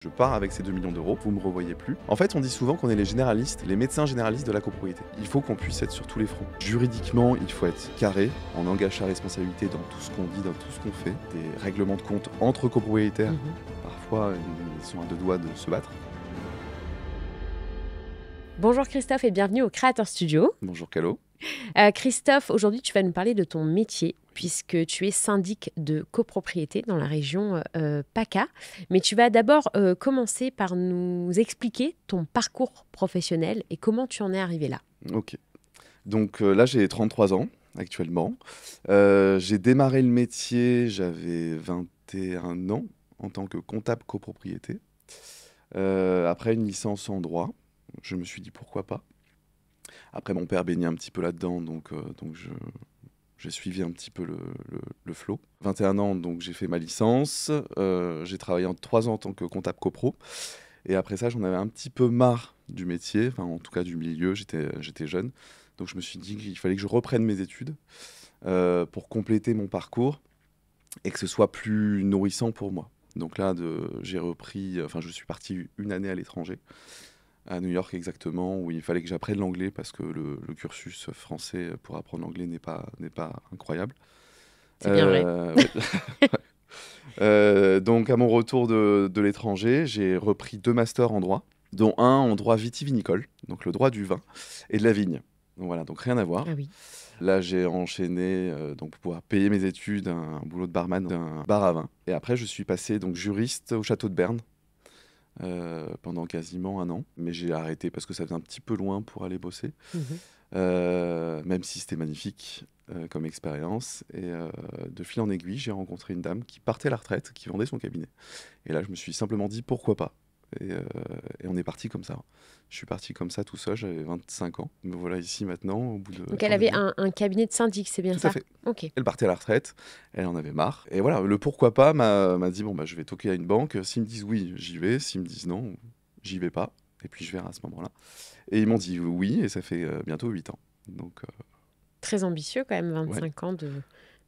Je pars avec ces 2 millions d'euros, vous me revoyez plus. En fait, on dit souvent qu'on est les généralistes, les médecins généralistes de la copropriété. Il faut qu'on puisse être sur tous les fronts. Juridiquement, il faut être carré, on engage sa responsabilité dans tout ce qu'on dit, dans tout ce qu'on fait. Des règlements de compte entre copropriétaires, parfois ils sont à deux doigts de se battre. Bonjour Christophe et bienvenue au Créateur Studio. Bonjour Calo. Christophe, aujourd'hui tu vas nous parler de ton métier puisque tu es syndic de copropriété dans la région PACA. Mais tu vas d'abord commencer par nous expliquer ton parcours professionnel et comment tu en es arrivé là. Ok. Donc là, j'ai 33 ans actuellement. J'ai démarré le métier, j'avais 21 ans en tant que comptable copropriété. Après une licence en droit, je me suis dit pourquoi pas. Après, mon père baignait un petit peu là-dedans, donc j'ai suivi un petit peu le flow. 21 ans, donc j'ai fait ma licence. J'ai travaillé en 3 ans en tant que comptable copro. Et après ça, j'en avais un petit peu marre du métier, enfin en tout cas du milieu, j'étais jeune. Donc je me suis dit qu'il fallait que je reprenne mes études pour compléter mon parcours et que ce soit plus nourrissant pour moi. Donc là, j'ai repris, enfin je suis parti une année à l'étranger, à New York exactement, où il fallait que j'apprenne l'anglais parce que le cursus français pour apprendre l'anglais n'est pas incroyable. C'est bien vrai. Ouais. Donc à mon retour de l'étranger, j'ai repris 2 masters en droit, dont un en droit vitivinicole, donc le droit du vin et de la vigne. Donc voilà, donc rien à voir. Ah oui. Là, j'ai enchaîné donc pour pouvoir payer mes études, un boulot de barman d'un bar à vin. Et après, je suis passé donc juriste au château de Berne pendant quasiment un an. Mais j'ai arrêté parce que ça faisait un petit peu loin pour aller bosser, même si c'était magnifique comme expérience. Et de fil en aiguille, j'ai rencontré une dame qui partait à la retraite, qui vendait son cabinet. Et là, je me suis simplement dit pourquoi pas. Et on est parti comme ça. Je suis parti comme ça tout seul, j'avais 25 ans. Me voilà ici maintenant, au bout de Donc tant elle avait d'années. un cabinet de syndic, c'est bien Tout à ça? fait. Ok. Elle partait à la retraite, elle en avait marre. Et voilà, le pourquoi pas m'a dit bon, bah, je vais toquer à une banque. S'ils me disent oui, j'y vais. S'ils me disent non, j'y vais pas. Et puis je verrai à ce moment-là. Et ils m'ont dit oui, et ça fait bientôt 8 ans. Donc, Très ambitieux quand même, ouais. 25 ans de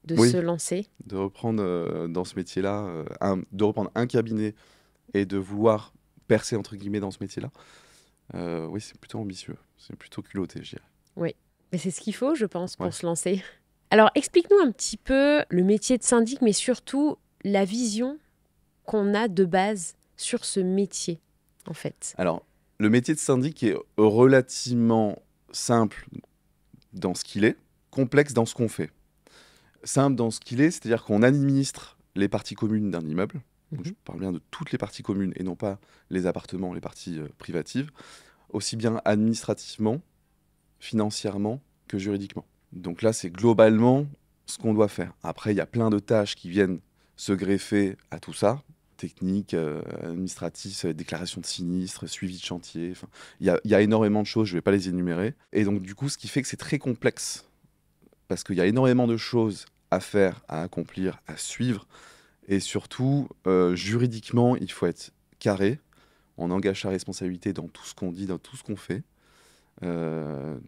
se Oui, lancer. de reprendre dans ce métier-là, de reprendre un cabinet et de vouloir percer entre guillemets dans ce métier-là. Oui, c'est plutôt ambitieux. C'est plutôt culotté, je dirais. Oui. Mais c'est ce qu'il faut, je pense, Ouais. pour se lancer. Alors explique-nous un petit peu le métier de syndic, mais surtout la vision qu'on a de base sur ce métier, en fait. Alors, le métier de syndic est relativement simple dans ce qu'il est, complexe dans ce qu'on fait. Simple dans ce qu'il est, c'est-à-dire qu'on administre les parties communes d'un immeuble. Donc, je parle bien de toutes les parties communes et non pas les appartements, les parties privatives, aussi bien administrativement, financièrement que juridiquement. Donc là, c'est globalement ce qu'on doit faire. Après, il y a plein de tâches qui viennent se greffer à tout ça. Technique, administratif, déclaration de sinistre, suivi de chantier. Enfin, il y a énormément de choses, je ne vais pas les énumérer. Et donc, du coup, ce qui fait que c'est très complexe, parce qu'il y a énormément de choses à faire, à accomplir, à suivre. Et surtout, juridiquement, il faut être carré. On engage sa responsabilité dans tout ce qu'on dit, dans tout ce qu'on fait.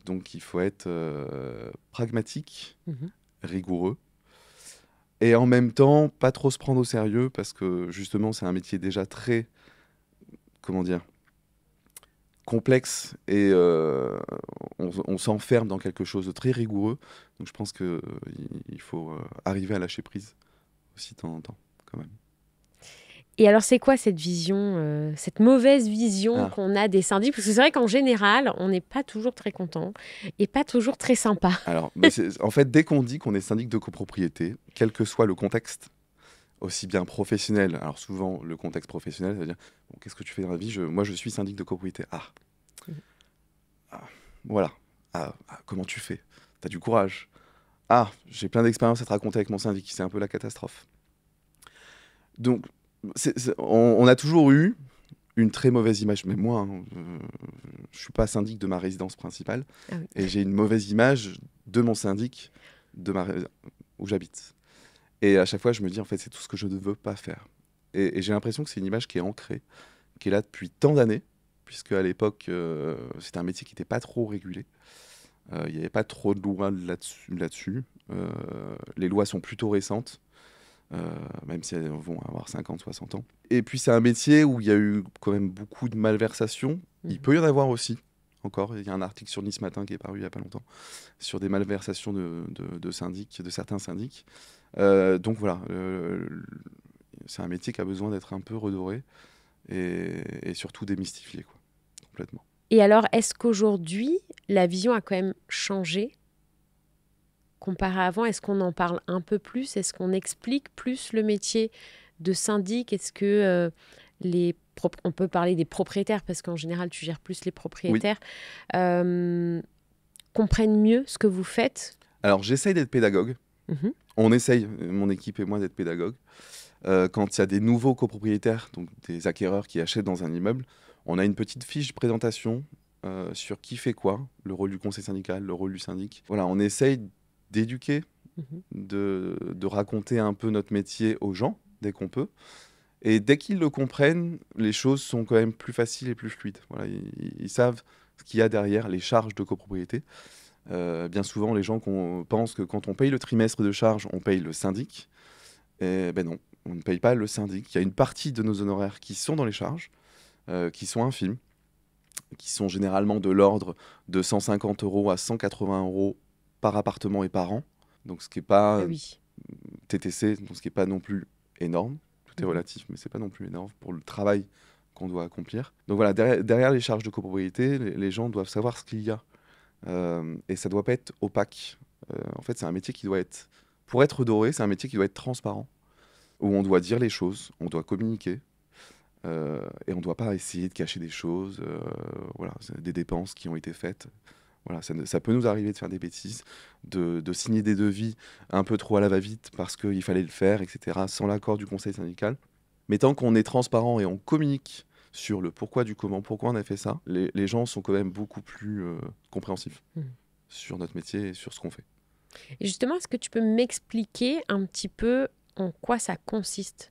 Donc, il faut être pragmatique, rigoureux. Et en même temps, pas trop se prendre au sérieux parce que justement, c'est un métier déjà très, comment dire, complexe et on s'enferme dans quelque chose de très rigoureux. Donc je pense qu'il faut arriver à lâcher prise aussi de temps en temps, quand même. Et alors, c'est quoi cette vision, cette mauvaise vision Ah, qu'on a des syndics? Parce que c'est vrai qu'en général, on n'est pas toujours très content et pas toujours très sympa. alors, en fait, dès qu'on dit qu'on est syndic de copropriété, quel que soit le contexte, aussi bien professionnel, alors souvent le contexte professionnel, c'est-à-dire, bon, qu'est-ce que tu fais dans la vie? Moi, je suis syndic de copropriété. Ah, voilà. Comment tu fais? T'as du courage. Ah, j'ai plein d'expériences à te raconter avec mon syndic, c'est un peu la catastrophe. Donc, on a toujours eu une très mauvaise image, mais moi, hein, je suis pas syndic de ma résidence principale, Ah oui. et j'ai une mauvaise image de mon syndic où j'habite. Et à chaque fois, je me dis, en fait, c'est tout ce que je ne veux pas faire. Et j'ai l'impression que c'est une image qui est ancrée, qui est là depuis tant d'années, puisque à l'époque, c'était un métier qui n'était pas trop régulé. Il n'y avait pas trop de lois là-dessus. Les lois sont plutôt récentes. même si elles vont avoir 50, 60 ans. Et puis c'est un métier où il y a eu quand même beaucoup de malversations. Il peut y en avoir aussi, encore. Il y a un article sur Nice Matin qui est paru il n'y a pas longtemps, sur des malversations de syndics, de certains syndics. Donc voilà, c'est un métier qui a besoin d'être un peu redoré et surtout démystifié, quoi, complètement. Et alors, est-ce qu'aujourd'hui, la vision a quand même changé comparé à avant? Est-ce qu'on en parle un peu plus? Est-ce qu'on explique plus le métier de syndic? Est-ce que on peut parler des propriétaires, parce qu'en général, tu gères plus les propriétaires, comprennent mieux ce que vous faites? Alors, j'essaye d'être pédagogue. On essaye, mon équipe et moi, d'être pédagogue. Quand il y a des nouveaux copropriétaires, donc des acquéreurs qui achètent dans un immeuble, on a une petite fiche de présentation sur qui fait quoi, le rôle du conseil syndical, le rôle du syndic. Voilà, on essaye d'éduquer, de raconter un peu notre métier aux gens, dès qu'on peut. Et dès qu'ils le comprennent, les choses sont quand même plus faciles et plus fluides. Voilà, ils savent ce qu'il y a derrière les charges de copropriété. Bien souvent, les gens pensent que quand on paye le trimestre de charges, on paye le syndic. Et ben non, on ne paye pas le syndic. Il y a une partie de nos honoraires qui sont dans les charges, qui sont infimes, qui sont généralement de l'ordre de 150 € à 180 € par appartement et par an. Donc ce qui n'est pas TTC, donc ce qui n'est pas non plus énorme. Tout est relatif, mais ce n'est pas non plus énorme pour le travail qu'on doit accomplir. Donc voilà, derrière les charges de copropriété, les gens doivent savoir ce qu'il y a. Et ça ne doit pas être opaque. En fait, c'est un métier qui doit être... Pour être doré, c'est un métier qui doit être transparent, où on doit dire les choses, on doit communiquer, et on ne doit pas essayer de cacher des choses, voilà, des dépenses qui ont été faites. Voilà, ça peut nous arriver de faire des bêtises, de signer des devis un peu trop à la va-vite parce qu'il fallait le faire, etc., sans l'accord du conseil syndical. Mais tant qu'on est transparent et on communique sur le pourquoi du comment, pourquoi on a fait ça, les gens sont quand même beaucoup plus compréhensifs sur notre métier et sur ce qu'on fait. Et justement, est-ce que tu peux m'expliquer un petit peu en quoi ça consiste,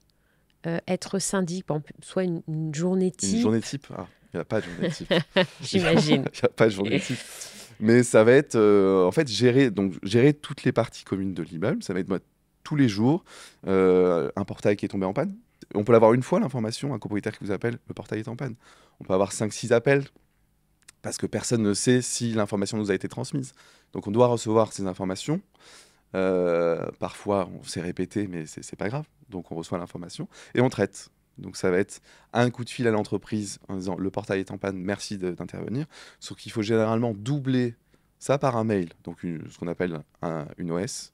être syndic, par exemple, soit une journée type? Une journée type? Ah, il n'y a pas de journée type. J'imagine. Il n'y a pas de journée type. Mais ça va être, en fait, gérer toutes les parties communes de l'immeuble. Ça va être moi, tous les jours, un portail qui est tombé en panne. On peut l'avoir une fois, l'information, un copropriétaire qui vous appelle, le portail est en panne. On peut avoir 5-6 appels, parce que personne ne sait si l'information nous a été transmise. Donc on doit recevoir ces informations. Parfois, on s'est répété, mais c'est pas grave. Donc on reçoit l'information et on traite. Donc ça va être un coup de fil à l'entreprise en disant le portail est en panne, merci d'intervenir. Sauf qu'il faut généralement doubler ça par un mail, donc ce qu'on appelle une OS,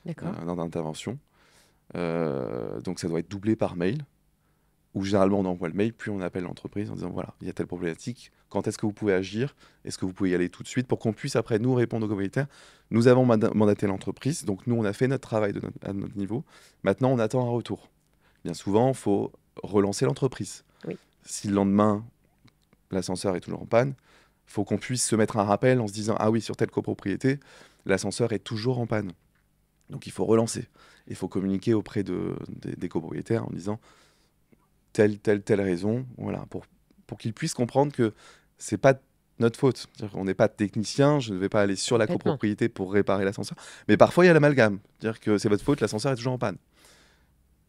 un ordre d'intervention. Donc ça doit être doublé par mail, où généralement on envoie le mail, puis on appelle l'entreprise en disant voilà, il y a telle problématique, quand est-ce que vous pouvez agir, est-ce que vous pouvez y aller tout de suite, pour qu'on puisse après nous répondre aux copropriétaires. Nous avons mandaté l'entreprise, donc nous on a fait notre travail à notre niveau, maintenant on attend un retour. Bien souvent, il faut relancer l'entreprise. Oui. Si le lendemain, l'ascenseur est toujours en panne, il faut qu'on puisse se mettre un rappel en se disant ah oui, sur telle copropriété, l'ascenseur est toujours en panne. Donc il faut relancer. Il faut communiquer auprès des copropriétaires en disant telle raison, voilà, pour qu'ils puissent comprendre que c'est pas notre faute. On n'est pas technicien, je ne vais pas aller sur la copropriété pour réparer l'ascenseur. Mais parfois, il y a l'amalgame. C'est-à-dire que c'est votre faute, l'ascenseur est toujours en panne.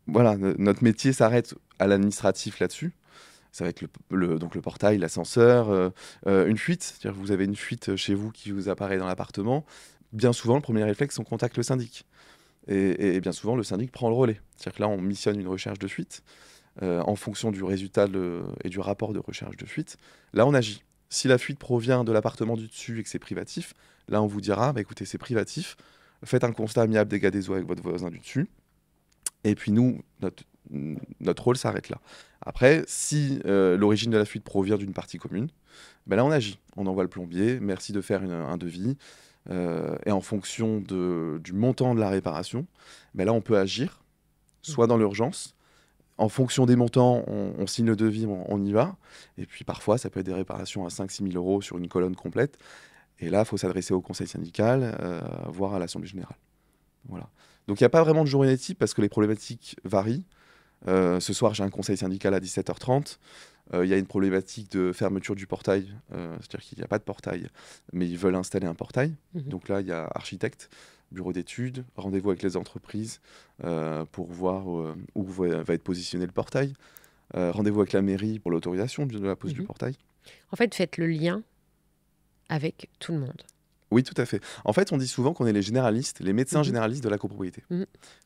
Voilà, notre métier s'arrête à l'administratif là-dessus. Ça va être donc le portail, l'ascenseur, une fuite. C'est-à-dire que vous avez une fuite chez vous qui vous apparaît dans l'appartement. Bien souvent, le premier réflexe, on contacte le syndic. Et bien souvent, le syndic prend le relais. C'est-à-dire que là, on missionne une recherche de fuite. En fonction du résultat et du rapport de recherche de fuite, là on agit. Si la fuite provient de l'appartement du dessus et que c'est privatif, là on vous dira, bah, écoutez, c'est privatif, faites un constat amiable dégâts des eaux avec votre voisin du dessus, et puis nous, notre rôle s'arrête là. Après, si l'origine de la fuite provient d'une partie commune, bah, là on agit. On envoie le plombier, merci de faire un devis, et en fonction du montant de la réparation, bah, là on peut agir, soit dans l'urgence. En fonction des montants, on signe le devis, on y va. Et puis parfois, ça peut être des réparations à 5-6 000 € sur une colonne complète. Et là, il faut s'adresser au conseil syndical, voire à l'Assemblée générale. Voilà. Donc il n'y a pas vraiment de journée type parce que les problématiques varient. Ce soir, j'ai un conseil syndical à 17h30. Il y a une problématique de fermeture du portail. C'est-à-dire qu'il n'y a pas de portail, mais ils veulent installer un portail. Donc là, il y a architecte. bureau d'études, rendez-vous avec les entreprises pour voir où va être positionné le portail, rendez-vous avec la mairie pour l'autorisation de la pose du portail. En fait, faites le lien avec tout le monde. Oui, tout à fait. En fait, on dit souvent qu'on est les généralistes, les médecins généralistes de la copropriété.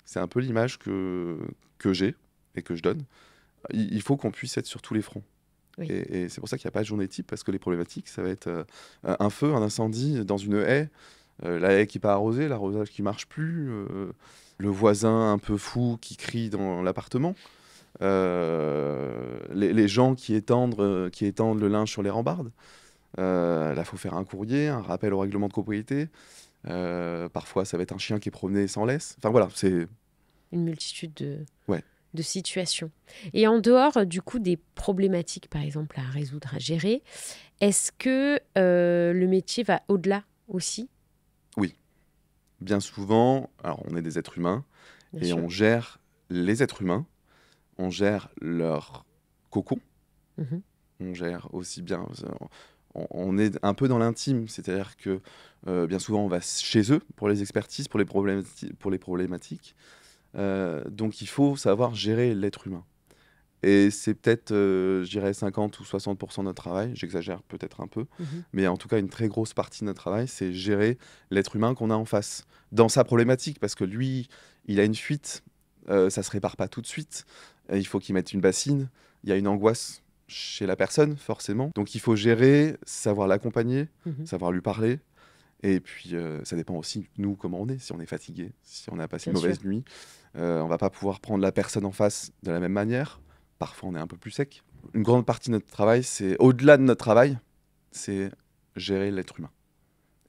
C'est un peu l'image que j'ai et que je donne. Il faut qu'on puisse être sur tous les fronts. Oui. Et c'est pour ça qu'il n'y a pas de journée type, parce que les problématiques, ça va être un feu, un incendie dans une haie, la haie qui n'est pas arrosée, l'arrosage qui ne marche plus, le voisin un peu fou qui crie dans l'appartement, les gens qui étendent le linge sur les rambardes. Là, il faut faire un courrier, un rappel au règlement de copropriété. Parfois, ça va être un chien qui est promené sans laisse. Enfin voilà, c'est... Une multitude de situations. Et en dehors, du coup, des problématiques, par exemple, à résoudre, à gérer, est-ce que le métier va au-delà aussi ? Oui. Bien souvent, alors on est des êtres humains, Bien et sûr. on gère les êtres humains, on gère leur cocon, on gère aussi bien... On est un peu dans l'intime, c'est-à-dire que bien souvent on va chez eux pour les expertises, pour les problématiques. Donc il faut savoir gérer l'être humain. Et c'est peut-être, je dirais, 50 ou 60% de notre travail, j'exagère peut-être un peu, mais en tout cas une très grosse partie de notre travail, c'est gérer l'être humain qu'on a en face, dans sa problématique, parce que lui, il a une fuite, ça se répare pas tout de suite, il faut qu'il mette une bassine, il y a une angoisse chez la personne, forcément. Donc il faut gérer, savoir l'accompagner, savoir lui parler. Et puis ça dépend aussi de nous, comment on est. Si on est fatigué, si on a passé une mauvaise nuit, on va pas pouvoir prendre la personne en face de la même manière. Parfois, on est un peu plus sec. Une grande partie de notre travail, c'est au-delà de notre travail, c'est gérer l'être humain.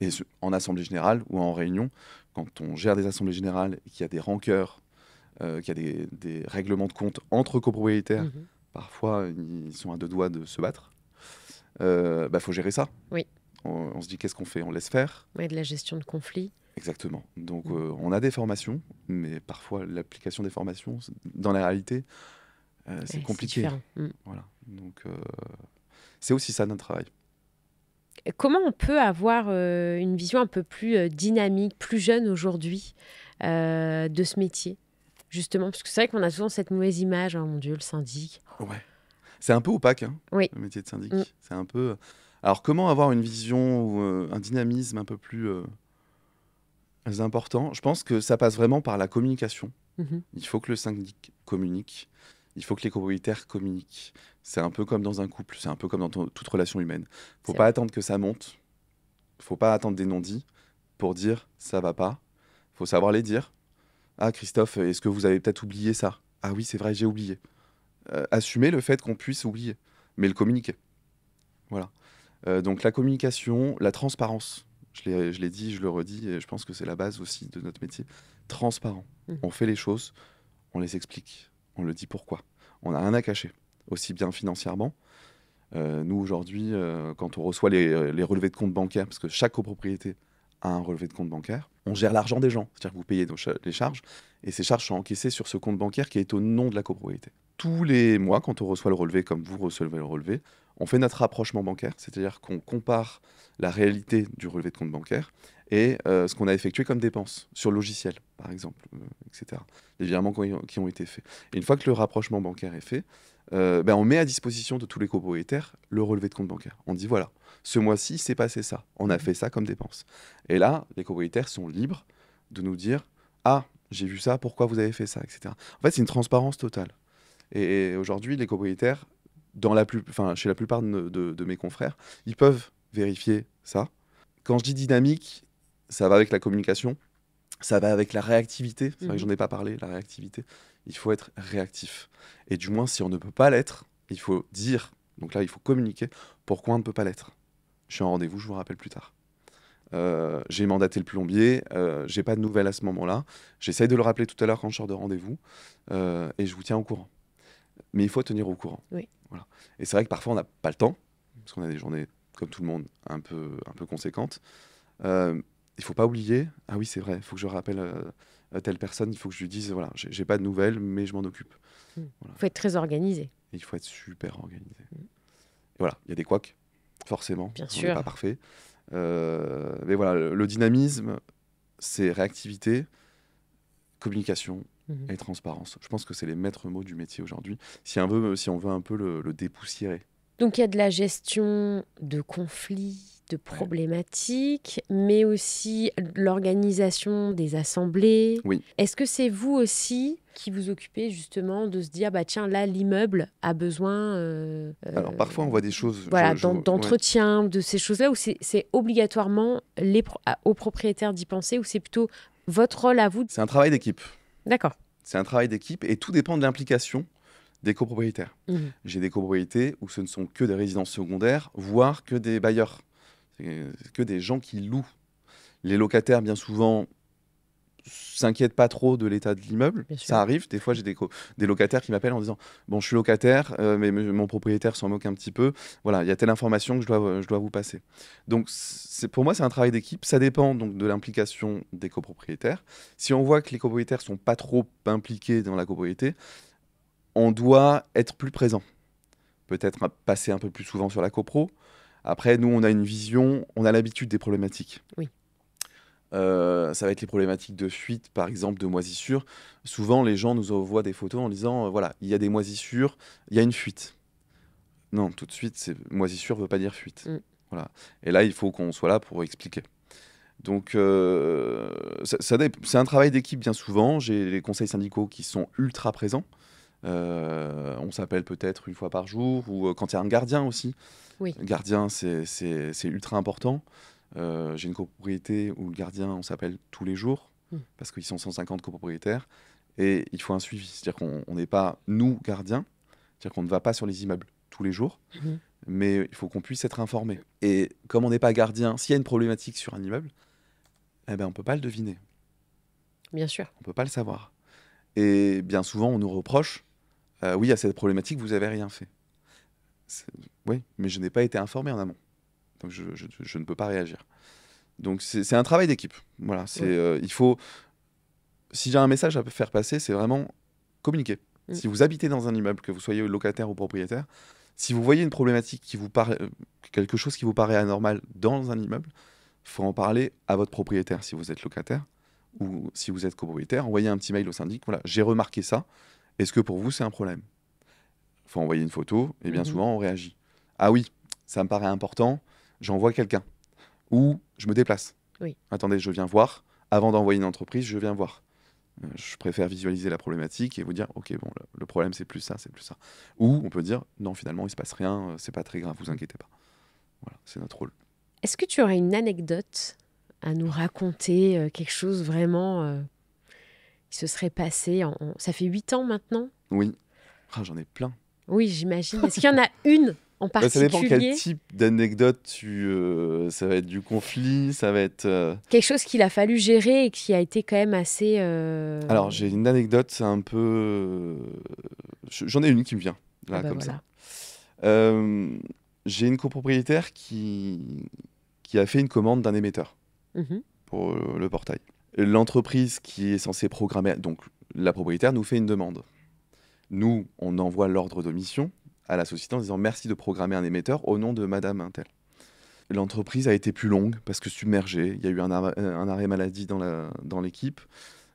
Et en assemblée générale ou en réunion, quand on gère des assemblées générales et qu'il y a des rancœurs, qu'il y a des règlements de compte entre copropriétaires, parfois, ils sont à deux doigts de se battre. Faut gérer ça. Oui. On se dit, qu'est-ce qu'on fait ? On laisse faire. Oui, de la gestion de conflits. Exactement. Donc, on a des formations, mais parfois, l'application des formations, dans la réalité, c'est compliqué. Voilà. Donc, c'est aussi ça, notre travail. Comment on peut avoir une vision un peu plus dynamique, plus jeune aujourd'hui de ce métier ? Justement, parce que c'est vrai qu'on a souvent cette mauvaise image, oh mon Dieu, le syndic. Ouais. C'est un peu opaque, oui. le métier de syndic. C'est un peu... Alors, comment avoir une vision ou un dynamisme un peu plus important ? Je pense que ça passe vraiment par la communication. Il faut que le syndic communique. Il faut que les copropriétaires communiquent. C'est un peu comme dans un couple, c'est un peu comme dans toute relation humaine. Il ne faut pas attendre que ça monte. Il ne faut pas attendre des non-dits pour dire « ça va pas ». Il faut savoir les dire. Ah, Christophe, est-ce que vous avez peut-être oublié ça ? Ah oui, c'est vrai, j'ai oublié. Assumer le fait qu'on puisse oublier, mais le communiquer. Voilà. Donc la communication, la transparence. Je l'ai dit, je le redis, et je pense que c'est la base aussi de notre métier. Transparent. On fait les choses, on les explique, on le dit pourquoi. On n'a rien à cacher, aussi bien financièrement. Nous, aujourd'hui, quand on reçoit les relevés de compte bancaires, parce que chaque copropriété a un relevé de compte bancaire, on gère l'argent des gens. C'est-à-dire que vous payez les charges, et ces charges sont encaissées sur ce compte bancaire qui est au nom de la copropriété. Tous les mois, quand on reçoit le relevé, comme vous recevez le relevé, on fait notre rapprochement bancaire, c'est-à-dire qu'on compare la réalité du relevé de compte bancaire et ce qu'on a effectué comme dépenses sur le logiciel, par exemple, etc. Les virements qui ont été faits. Et une fois que le rapprochement bancaire est fait, on met à disposition de tous les copropriétaires le relevé de compte bancaire. On dit voilà, ce mois-ci, c'est passé ça. On a fait ça comme dépense. Et là, les copropriétaires sont libres de nous dire ah, j'ai vu ça, pourquoi vous avez fait ça, etc. En fait, c'est une transparence totale. Et aujourd'hui, les copropriétaires, chez la plupart de mes confrères, ils peuvent vérifier ça. Quand je dis dynamique, ça va avec la communication, ça va avec la réactivité. C'est vrai que j'en ai pas parlé, la réactivité. Il faut être réactif. Et du moins, si on ne peut pas l'être, il faut dire, donc là, il faut communiquer pourquoi on ne peut pas l'être. Je suis en rendez-vous, je vous rappelle plus tard. J'ai mandaté le plombier, j'ai pas de nouvelles à ce moment-là. J'essaye de le rappeler tout à l'heure quand je sors de rendez-vous, et je vous tiens au courant. Mais il faut tenir au courant. Oui. Voilà. Et c'est vrai que parfois, on n'a pas le temps, parce qu'on a des journées, comme tout le monde, un peu conséquentes. Il ne faut pas oublier, ah oui, c'est vrai, il faut que je rappelle telle personne, il faut que je lui dise, voilà, j'ai pas de nouvelles, mais je m'en occupe. Voilà. Faut être très organisé. Et il faut être super organisé. Et voilà, il y a des couacs, forcément. Bien on sûr. n'est pas parfait. Mais voilà, le dynamisme, c'est réactivité, communication Mhm. et transparence. Je pense que c'est les maîtres mots du métier aujourd'hui, si on veut un peu le dépoussiérer. Donc il y a de la gestion de conflits, de Ouais. problématiques, mais aussi l'organisation des assemblées. Oui. Est-ce que c'est vous aussi qui vous occupez justement de se dire, bah tiens, là, l'immeuble a besoin Alors parfois on voit des choses, voilà, ouais. d'entretien, de ces choses-là, où c'est obligatoirement aux propriétaires d'y penser, ou c'est plutôt votre rôle à vous? C'est un travail d'équipe. D'accord. C'est un travail d'équipe et tout dépend de l'implication des copropriétaires. Mhm. J'ai des copropriétés où ce ne sont que des résidences secondaires, voire que des bailleurs. C'est que des gens qui louent. Les locataires, bien souvent, s'inquiètent pas trop de l'état de l'immeuble. Bien sûr. Ça arrive. Des fois, j'ai des locataires qui m'appellent en disant « Bon, je suis locataire, mais mon propriétaire s'en moque un petit peu. Voilà, il y a telle information que je dois vous passer. » Donc, pour moi, c'est un travail d'équipe. Ça dépend donc de l'implication des copropriétaires. Si on voit que les copropriétaires sont pas trop impliqués dans la copropriété, on doit être plus présent. Peut-être passer un peu plus souvent sur la copro. Après, nous, on a une vision, on a l'habitude des problématiques. Oui. Ça va être les problématiques de fuite, par exemple, de moisissures. Souvent, les gens nous envoient des photos en disant voilà, il y a des moisissures, il y a une fuite. Non, tout de suite, moisissure ne veut pas dire fuite. Mm. Voilà. Et là, il faut qu'on soit là pour expliquer. Donc, c'est un travail d'équipe bien souvent. J'ai les conseils syndicaux qui sont ultra présents. On s'appelle peut-être une fois par jour, ou quand il y a un gardien aussi. Oui. Le gardien, c'est ultra important. J'ai une copropriété où le gardien, on s'appelle tous les jours, parce qu'ils sont 150 copropriétaires, et il faut un suivi. C'est-à-dire qu'on n'est pas, nous, gardiens, c'est-à-dire qu'on ne va pas sur les immeubles tous les jours, mais il faut qu'on puisse être informé. Et comme on n'est pas gardien, s'il y a une problématique sur un immeuble, eh ben, on ne peut pas le deviner. Bien sûr. On ne peut pas le savoir. Et bien souvent, on nous reproche oui, à cette problématique, vous n'avez rien fait. Oui, mais je n'ai pas été informé en amont. Donc, je ne peux pas réagir. Donc, c'est un travail d'équipe. Voilà, il faut... Si j'ai un message à faire passer, c'est vraiment communiquer. Si vous habitez dans un immeuble, que vous soyez locataire ou propriétaire, si vous voyez une problématique qui vous paraît... quelque chose qui vous paraît anormal dans un immeuble, il faut en parler à votre propriétaire si vous êtes locataire, ou si vous êtes copropriétaire, envoyez un petit mail au syndic. Voilà, j'ai remarqué ça. Est-ce que pour vous, c'est un problème? Il faut envoyer une photo, et bien souvent, on réagit. Ah oui, ça me paraît important, j'envoie quelqu'un. Ou je me déplace. Oui. Attendez, je viens voir. Avant d'envoyer une entreprise, je viens voir. Je préfère visualiser la problématique et vous dire, OK, bon, le problème, c'est plus ça, c'est plus ça. Ou on peut dire, non, finalement, il ne se passe rien, c'est pas très grave, vous inquiétez pas. Voilà, c'est notre rôle. Est-ce que tu aurais une anecdote à nous raconter, quelque chose vraiment qui se serait passé Ça fait 8 ans maintenant? Oui. Ah, j'en ai plein. Oui, j'imagine. Est-ce qu'il y en a une en particulier? Ça dépend quel type d'anecdote ça va être du conflit, ça va être... Quelque chose qu'il a fallu gérer et qui a été quand même assez... Alors, j'ai une anecdote, c'est un peu... J'en ai une qui me vient, là, comme voilà. ça. J'ai une copropriétaire qui a fait une commande d'un émetteur pour le portail. L'entreprise qui est censée programmer... Donc, la propriétaire nous fait une demande. Nous, on envoie l'ordre de mission à la société en disant merci de programmer un émetteur au nom de Madame Intel. L'entreprise a été plus longue parce que submergée. Il y a eu un arrêt maladie dans l'équipe.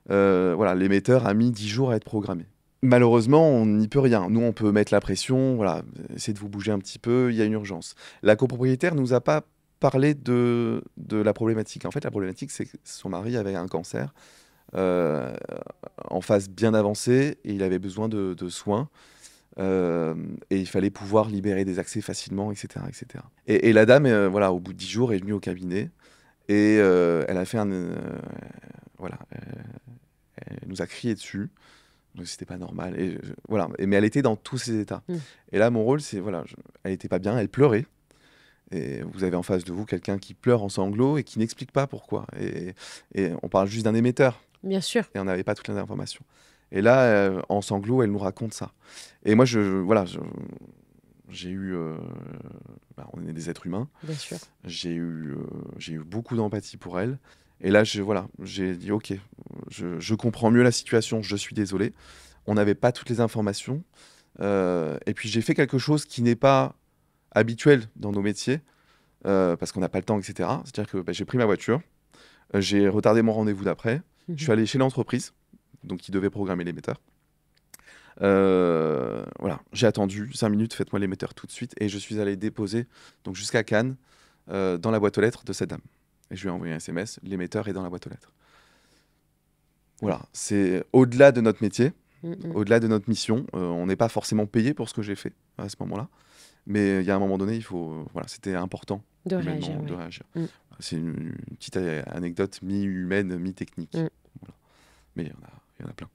Voilà, l'émetteur a mis 10 jours à être programmé. Malheureusement, on n'y peut rien. Nous, on peut mettre la pression, voilà, essayez de vous bouger un petit peu, il y a une urgence. La copropriétaire nous a pas parlé de la problématique. En fait, la problématique, c'est que son mari avait un cancer en phase bien avancée et il avait besoin de soins. Et il fallait pouvoir libérer des accès facilement, etc. etc. Et la dame, voilà, au bout de 10 jours, est venue au cabinet et elle a fait voilà, elle nous a crié dessus. Donc c'était pas normal. Et, voilà. Mais elle était dans tous ses états. Et là, mon rôle, c'est, voilà, elle était pas bien, elle pleurait. Et vous avez en face de vous quelqu'un qui pleure en sanglots et qui n'explique pas pourquoi. Et on parle juste d'un émetteur. Bien sûr. Et on n'avait pas toutes les informations. Et là, en sanglots, elle nous raconte ça. Et moi, voilà, j'ai eu... on est des êtres humains. Bien sûr. J'ai eu beaucoup d'empathie pour elle. Et là, j'ai dit, OK, je comprends mieux la situation, je suis désolé. On n'avait pas toutes les informations. Et puis, j'ai fait quelque chose qui n'est pas habituel dans nos métiers, parce qu'on n'a pas le temps, etc. C'est-à-dire que j'ai pris ma voiture, J'ai retardé mon rendez-vous d'après. Je suis Mhm. allé chez l'entreprise, donc qui devait programmer l'émetteur. Voilà, j'ai attendu 5 minutes, faites-moi l'émetteur tout de suite. Et je suis allé déposer, donc jusqu'à Cannes, dans la boîte aux lettres de cette dame. Et je lui ai envoyé un SMS, l'émetteur est dans la boîte aux lettres. Oui. Voilà, c'est au-delà de notre métier, Mhm. au-delà de notre mission. On n'est pas forcément payé pour ce que j'ai fait à ce moment-là. Mais il y a un moment donné, voilà, c'était important De réagir, humainement de oui. réagir. Mm. C'est une petite anecdote mi-humaine, mi-technique. Mm. Voilà. Mais il y en a plein.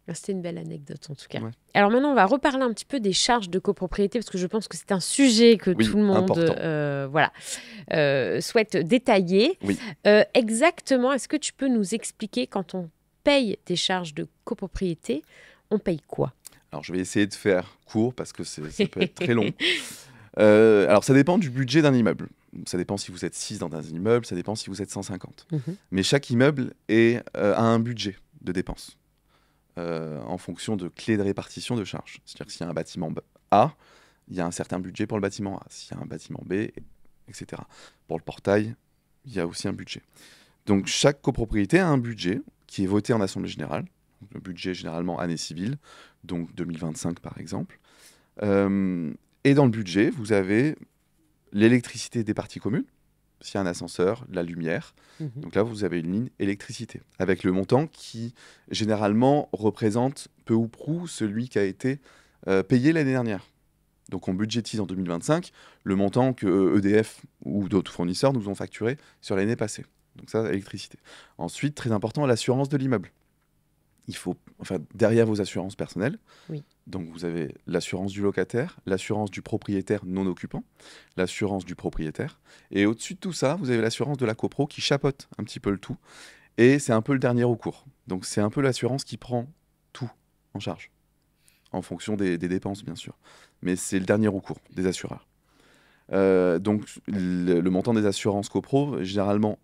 Ah, c'était une belle anecdote en tout cas. Ouais. Alors maintenant, on va reparler un petit peu des charges de copropriété parce que je pense que c'est un sujet que Oui, tout le monde important. souhaite détailler. Oui. Exactement, est-ce que tu peux nous expliquer quand on paye des charges de copropriété, on paye quoi? Alors, je vais essayer de faire court parce que ça peut être très long. Alors, ça dépend du budget d'un immeuble. Ça dépend si vous êtes 6 dans un immeuble, ça dépend si vous êtes 150. Mhm. Mais chaque immeuble a un budget de dépenses en fonction de clés de répartition de charges. C'est-à-dire que s'il y a un bâtiment A, il y a un certain budget pour le bâtiment A. S'il y a un bâtiment B, etc. Pour le portail, il y a aussi un budget. Donc, chaque copropriété a un budget qui est voté en assemblée générale. Le budget généralement année civile, donc 2025 par exemple. Et dans le budget, vous avez l'électricité des parties communes, s'il y a un ascenseur, la lumière. Mhm. Donc là, vous avez une ligne électricité, avec le montant qui, généralement, représente peu ou prou celui qui a été payé l'année dernière. Donc on budgétise en 2025 le montant que EDF ou d'autres fournisseurs nous ont facturé sur l'année passée. Donc ça, électricité. Ensuite, très important, l'assurance de l'immeuble. Derrière vos assurances personnelles, Oui. donc vous avez l'assurance du locataire, l'assurance du propriétaire non occupant, l'assurance du propriétaire. Et au-dessus de tout ça, vous avez l'assurance de la copro qui chapeaute un petit peu le tout. Et c'est un peu le dernier recours. Donc c'est un peu l'assurance qui prend tout en charge, en fonction des dépenses, bien sûr. Mais c'est le dernier recours des assureurs. Donc le montant des assurances copro, généralement,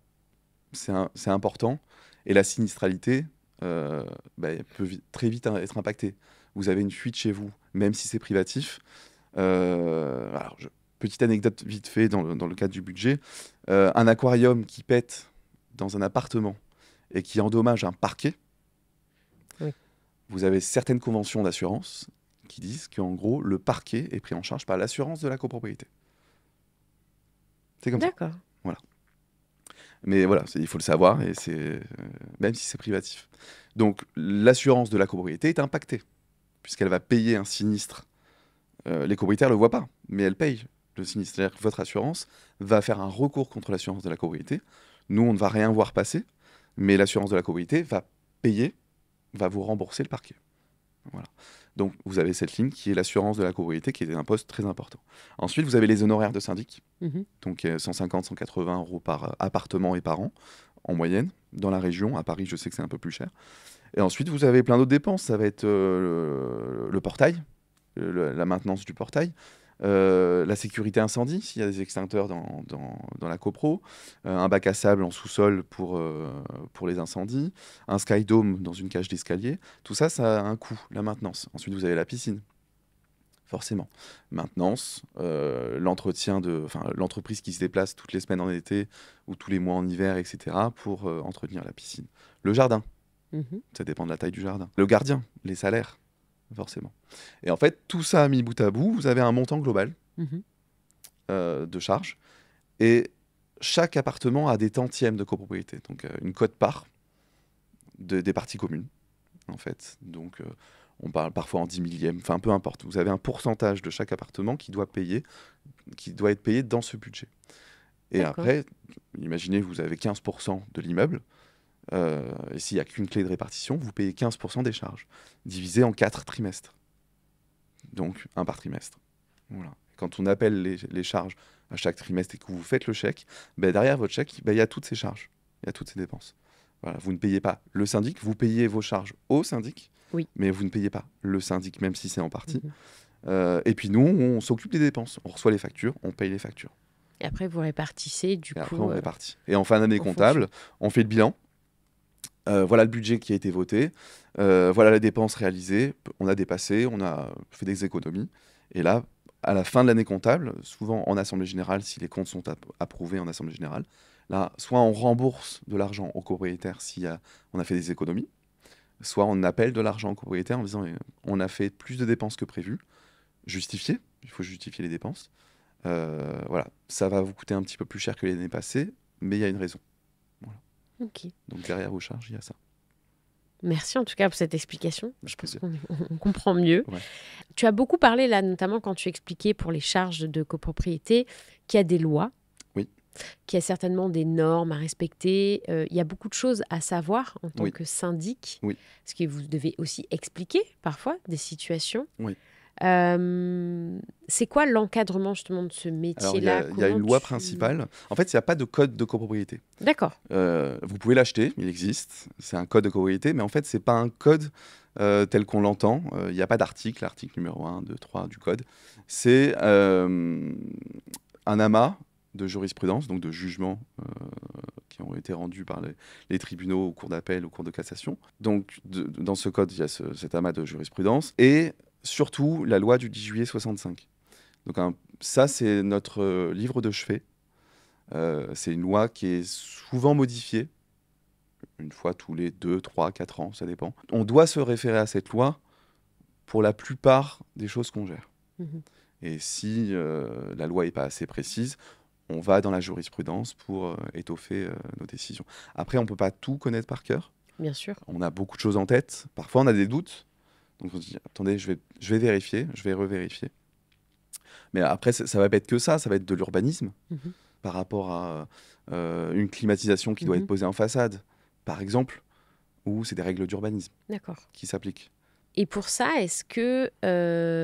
c'est important. Et la sinistralité peut très vite être impactée. Vous avez une fuite chez vous, même si c'est privatif. Petite anecdote vite fait dans le cadre du budget. Un aquarium qui pète dans un appartement et qui endommage un parquet, Oui. vous avez certaines conventions d'assurance qui disent qu'en gros, le parquet est pris en charge par l'assurance de la copropriété. C'est comme ça. D'accord. Voilà. Mais voilà, il faut le savoir, et même si c'est privatif. Donc, l'assurance de la copropriété est impactée, puisqu'elle va payer un sinistre. Les copropriétaires ne le voient pas, mais elle paye le sinistre. C'est-à-dire que votre assurance va faire un recours contre l'assurance de la copropriété. Nous, on ne va rien voir passer, mais l'assurance de la copropriété va payer, va vous rembourser le parquet. Voilà. Donc, vous avez cette ligne qui est l'assurance de la copropriété, qui est un poste très important. Ensuite, vous avez les honoraires de syndic. Mhm. Donc 150-180 euros par appartement et par an, en moyenne. Dans la région, à Paris, je sais que c'est un peu plus cher. Et ensuite, vous avez plein d'autres dépenses. Ça va être le portail, la maintenance du portail, la sécurité incendie, s'il y a des extincteurs dans la copro, un bac à sable en sous-sol pour les incendies, un skydome dans une cage d'escalier. Tout ça, ça a un coût, la maintenance. Ensuite, vous avez la piscine. Forcément. Maintenance, l'entretien l'entreprise qui se déplace toutes les semaines en été ou tous les mois en hiver, etc., pour entretenir la piscine. Le jardin, Mhm. ça dépend de la taille du jardin. Le gardien, les salaires, forcément. Et en fait, tout ça mis bout à bout, vous avez un montant global Mhm. de charges. Et chaque appartement a des tantièmes de copropriété, donc une quote-part des parties communes, en fait. Donc, on parle parfois en 10 millième, enfin peu importe. Vous avez un pourcentage de chaque appartement qui doit être payé dans ce budget. Et D'accord. après, imaginez, vous avez 15% de l'immeuble, et s'il n'y a qu'une clé de répartition, vous payez 15% des charges, divisé en 4 trimestres. Donc, un par trimestre. Voilà. Quand on appelle les charges à chaque trimestre et que vous faites le chèque, derrière votre chèque, il y a toutes ces charges, il y a toutes ces dépenses. Voilà. Vous ne payez pas le syndic, vous payez vos charges au syndic, Oui. mais vous ne payez pas le syndic, même si c'est en partie. Mhm. Et puis nous, on s'occupe des dépenses. On reçoit les factures, on paye les factures. Et après, vous répartissez du Et coup. après, on répartit. Et en fin d'année en comptable, on fait le bilan. Voilà le budget qui a été voté. Voilà les dépenses réalisées. On a dépassé, on a fait des économies. Et là, à la fin de l'année comptable, souvent en assemblée générale, si les comptes sont approuvés en assemblée générale, Là, soit on rembourse de l'argent aux copropriétaires si on a fait des économies, soit on appelle de l'argent aux copropriétaires en disant on a fait plus de dépenses que prévu, justifier, il faut justifier les dépenses. Voilà, ça va vous coûter un petit peu plus cher que l'année passée, mais il y a une raison. Voilà. Ok. Donc derrière vos charges, il y a ça. Merci en tout cas pour cette explication. Je pense Plaisir. qu'on comprend mieux. Ouais. Tu as beaucoup parlé là, notamment quand tu expliquais pour les charges de copropriété, qu'il y a des lois, Oui. qu'il y a certainement des normes à respecter. Il y a beaucoup de choses à savoir en tant Oui. que syndic, Oui. parce que vous devez aussi expliquer parfois des situations. Oui. C'est quoi l'encadrement justement de ce Alors, métier-là? il y a une loi tu- principale. En fait, il n'y a pas de code de copropriété. D'accord. Vous pouvez l'acheter, il existe. C'est un code de copropriété, mais en fait, ce n'est pas un code tel qu'on l'entend. Il n'y a pas d'article, article numéro 1, 2, 3 du code. C'est un amas de jurisprudence, donc de jugements qui ont été rendus par les tribunaux au cours d'appel, au cours de cassation. Donc, dans ce code, il y a cet amas de jurisprudence. Et surtout, la loi du 10 juillet 65. Donc, ça, c'est notre livre de chevet. C'est une loi qui est souvent modifiée, une fois tous les 2, 3, 4 ans, ça dépend. On doit se référer à cette loi pour la plupart des choses qu'on gère. Mhm. Et si la loi n'est pas assez précise, on va dans la jurisprudence pour étoffer nos décisions. Après, on ne peut pas tout connaître par cœur. Bien sûr. On a beaucoup de choses en tête. Parfois, on a des doutes. Donc, on se dit, attendez, je vais vérifier, je vais revérifier. Mais après, ça va pas être que ça va être de l'urbanisme. Mhm. Par rapport à une climatisation qui doit être posée en façade, par exemple, ou c'est des règles d'urbanisme D'accord. qui s'appliquent. Et pour ça, est-ce que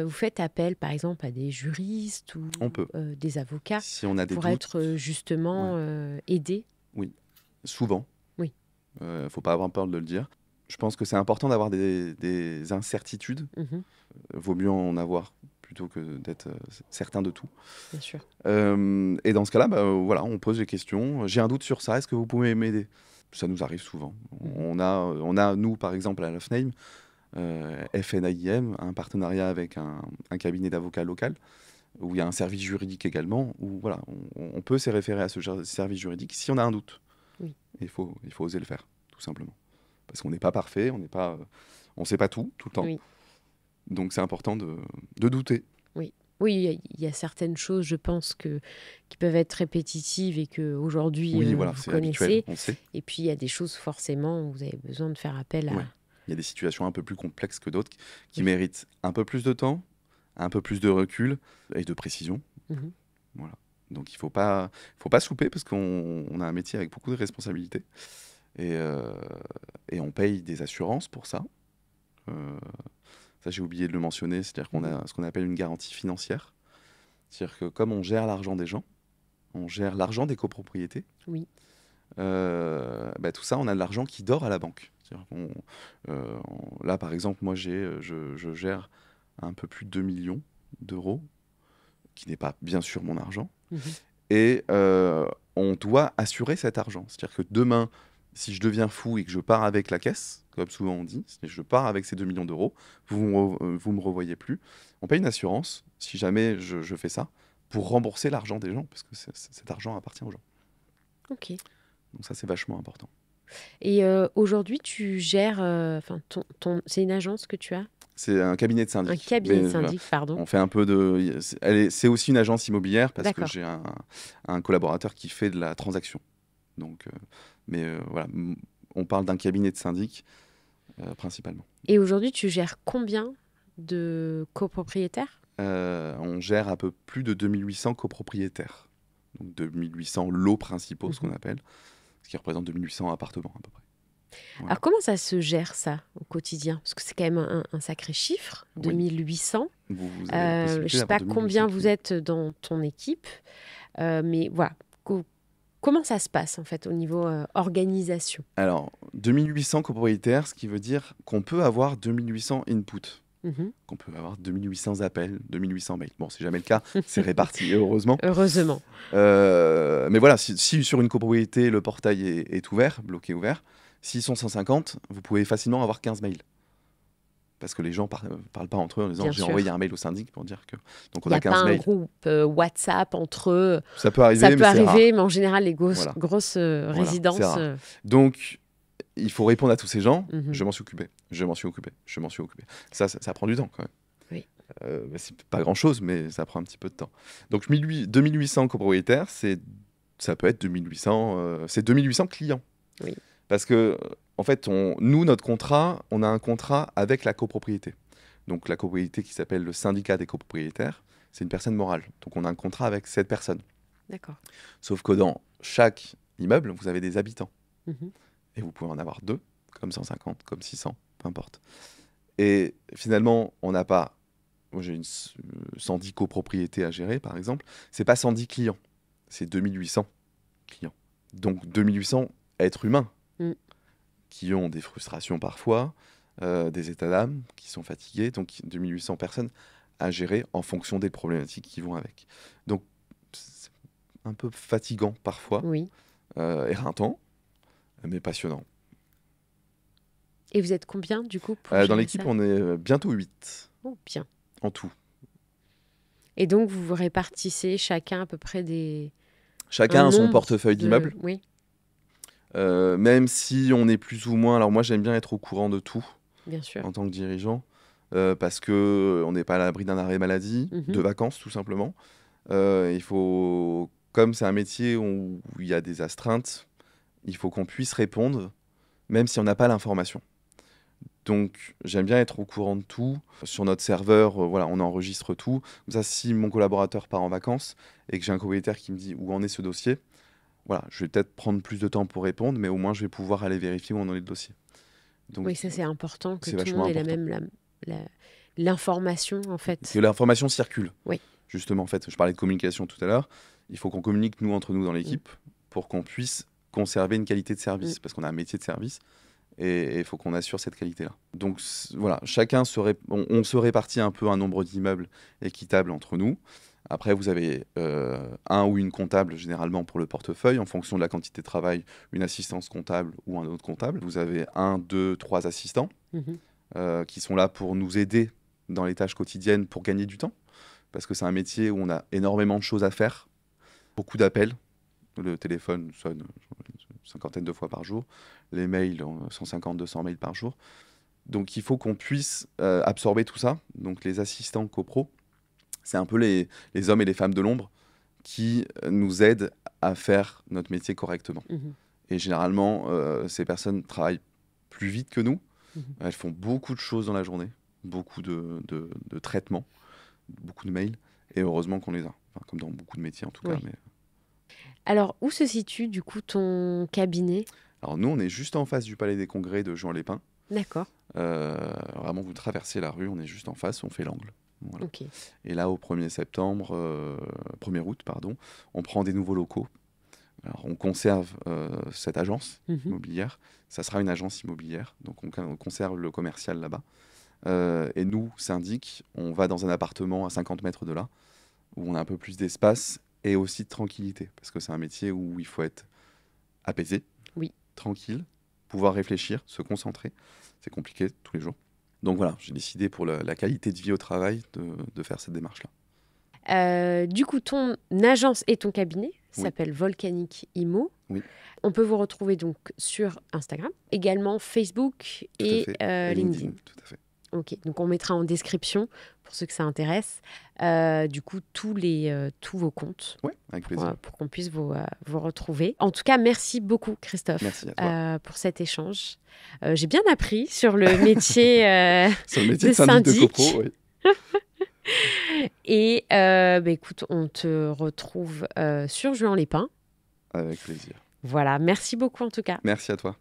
vous faites appel, par exemple, à des juristes ou On peut. des avocats Si on a des pour doutes, être justement aidés? souvent, Oui. Faut pas avoir peur de le dire. Je pense que c'est important d'avoir des incertitudes. Mhm. Vaut mieux en avoir plutôt que d'être certain de tout. Bien sûr. Et dans ce cas-là, voilà, on pose des questions. J'ai un doute sur ça, est-ce que vous pouvez m'aider? Ça nous arrive souvent. On a, nous, par exemple, à Lofname, FNAIM, un partenariat avec un cabinet d'avocats local, où il y a un service juridique également, où voilà, on peut se référer à ce service juridique si on a un doute. Oui. Il faut oser le faire, tout simplement. Parce qu'on n'est pas parfait, on ne sait pas tout le temps. Oui. Donc c'est important de douter. Oui, il y a certaines choses, je pense, qui peuvent être répétitives et qu'aujourd'hui, Oui, voilà, vous c'est habituel, connaissez. on sait. Et puis, il y a des choses, forcément, où vous avez besoin de faire appel à... Ouais. Il y a des situations un peu plus complexes que d'autres qui Oui. méritent un peu plus de temps, un peu plus de recul et de précision. Mhm. Voilà. Donc il faut pas se louper parce qu'on a un métier avec beaucoup de responsabilités et on paye des assurances pour ça. Ça j'ai oublié de le mentionner, c'est-à-dire qu'on a ce qu'on appelle une garantie financière. C'est-à-dire que comme on gère l'argent des gens, on gère l'argent des copropriétés. Oui. Tout ça, on a de l'argent qui dort à la banque. Là, par exemple, moi, je gère un peu plus de 2 millions d'euros, qui n'est pas, bien sûr, mon argent. Mhm. Et on doit assurer cet argent. C'est-à-dire que demain, si je deviens fou et que je pars avec la caisse, comme souvent on dit, je pars avec ces 2 millions d'euros, vous me revoyez plus. On paye une assurance, si jamais je fais ça, pour rembourser l'argent des gens, parce que cet argent appartient aux gens. Ok. Donc ça, c'est vachement important. Et aujourd'hui, tu gères... c'est une agence que tu as? C'est un cabinet de syndic. Un cabinet de Mais, syndic, pardon. on fait un peu de... C'est aussi une agence immobilière parce que D'accord. j'ai un collaborateur qui fait de la transaction. Donc, voilà, on parle d'un cabinet de syndic principalement. Et aujourd'hui, tu gères combien de copropriétaires? On gère un peu plus de 2800 copropriétaires. Donc 2800 lots principaux, ce qu'on appelle, ce qui représente 2800 appartements à peu près. Voilà. Alors, comment ça se gère, ça, au quotidien? Parce que c'est quand même un sacré chiffre, Oui. 2800. Vous avez la Je ne possibilité sais pas d'avoir combien 2800 vous êtes dans ton équipe, mais voilà. Comment ça se passe, en fait, au niveau organisation? Alors, 2800 copropriétaires, ce qui veut dire qu'on peut avoir 2800 inputs, Mhm. qu'on peut avoir 2800 appels, 2800 mails. Bon, c'est jamais le cas, c'est réparti, heureusement. Heureusement. Mais voilà, si sur une copropriété, le portail est ouvert, bloqué ouvert, s'ils sont 150, vous pouvez facilement avoir 15 mails. parce que les gens parlent pas entre eux en disant Bien j'ai sûr. envoyé un mail au syndic pour dire que. Donc Il on n'y a a pas 15 un mails. groupe WhatsApp entre eux. Ça peut arriver, Ça mais peut c'est rare. arriver, mais en général, les grosses, Voilà. grosses Voilà, c'est résidences. rare. Donc il faut répondre à tous ces gens. Mhm. Je m'en suis occupé. Ça prend du temps quand même. Oui. C'est pas grand-chose, mais ça prend un petit peu de temps. Donc 2800 copropriétaires, ça peut être 2800, c'est 2800 clients. Oui. Parce que, en fait, nous, notre contrat, on a un contrat avec la copropriété. Donc la copropriété qui s'appelle le syndicat des copropriétaires, c'est une personne morale. Donc on a un contrat avec cette personne. D'accord. Sauf que dans chaque immeuble, vous avez des habitants. Mhm. Et vous pouvez en avoir 2, comme 150, comme 600, peu importe. Et finalement, on n'a pas... Moi, j'ai 110 copropriétés à gérer, par exemple. C'est pas 110 clients, c'est 2800 clients. Donc 2800 êtres humains qui ont des frustrations parfois, des états d'âme, qui sont fatigués. Donc 2800 personnes à gérer en fonction des problématiques qui vont avec. Donc c'est un peu fatigant parfois, éreintant, mais passionnant. Et vous êtes combien, du coup, pour Dans gérer l'équipe, ça? on est bientôt 8. Oh, bien. En tout. Et donc, vous vous répartissez chacun à peu près des... Chacun a son portefeuille d'immeubles. Oui. Même si on est plus ou moins... Alors moi, j'aime bien être au courant de tout. Bien sûr. En tant que dirigeant. Parce qu'on n'est pas à l'abri d'un arrêt maladie, de vacances, tout simplement. Il faut... Comme c'est un métier où il y a des astreintes, il faut qu'on puisse répondre, même si on n'a pas l'information. Donc, j'aime bien être au courant de tout. Sur notre serveur, voilà, on enregistre tout. Comme ça, si mon collaborateur part en vacances et que j'ai un copropriétaire qui me dit où en est ce dossier, voilà, je vais peut-être prendre plus de temps pour répondre, mais au moins, je vais pouvoir aller vérifier où en est le dossier. Donc, oui, ça, c'est important que c'est tout le monde ait vachement l'information, en fait. que l'information circule. Oui. Justement, en fait, je parlais de communication tout à l'heure. Il faut qu'on communique, nous, entre nous, dans l'équipe, pour qu'on puisse conserver une qualité de service, parce qu'on a un métier de service. Et il faut qu'on assure cette qualité-là. Donc voilà, on se répartit un peu un nombre d'immeubles équitable entre nous. Après, vous avez un ou une comptable généralement pour le portefeuille. En fonction de la quantité de travail, une assistance comptable ou un autre comptable. Vous avez 1, 2, 3 assistants qui sont là pour nous aider dans les tâches quotidiennes pour gagner du temps. Parce que c'est un métier où on a énormément de choses à faire, beaucoup d'appels. Le téléphone sonne une cinquantaine de fois par jour. Les mails, 150, 200 mails par jour. Donc, il faut qu'on puisse absorber tout ça. Donc, les assistants copro, c'est un peu les hommes et les femmes de l'ombre qui nous aident à faire notre métier correctement. Et généralement, ces personnes travaillent plus vite que nous. Elles font beaucoup de choses dans la journée, beaucoup de traitements, beaucoup de mails. Et heureusement qu'on les a. Enfin, comme dans beaucoup de métiers, en tout cas. Mais... Alors, où se situe, du coup, ton cabinet ? Alors nous, on est juste en face du Palais des Congrès de Juan-les-Pins. D'accord. Vraiment, vous traversez la rue, on est juste en face, on fait l'angle. Voilà. Okay. Et là, au 1er août, on prend des nouveaux locaux. Alors, on conserve cette agence immobilière. Ça sera une agence immobilière, donc on conserve le commercial là-bas. Et nous, syndic, on va dans un appartement à 50 mètres de là, où on a un peu plus d'espace et aussi de tranquillité, parce que c'est un métier où il faut être apaisé, tranquille, pouvoir réfléchir, se concentrer. C'est compliqué tous les jours. Donc voilà, j'ai décidé pour la qualité de vie au travail de faire cette démarche-là. Du coup, ton agence et ton cabinet s'appelle Volcanic Immo. Oui. On peut vous retrouver donc sur Instagram, également Facebook et LinkedIn. Tout à fait. Ok, donc on mettra en description pour ceux que ça intéresse. Du coup, tous vos comptes. Oui, avec plaisir. Pour qu'on puisse vous retrouver. En tout cas, merci beaucoup, Christophe, merci à toi. pour cet échange. J'ai bien appris sur le métier, sur le métier de syndic de copro, oui. Et écoute, on te retrouve sur Juan-les-Pins. Avec plaisir. Voilà, merci beaucoup en tout cas. Merci à toi.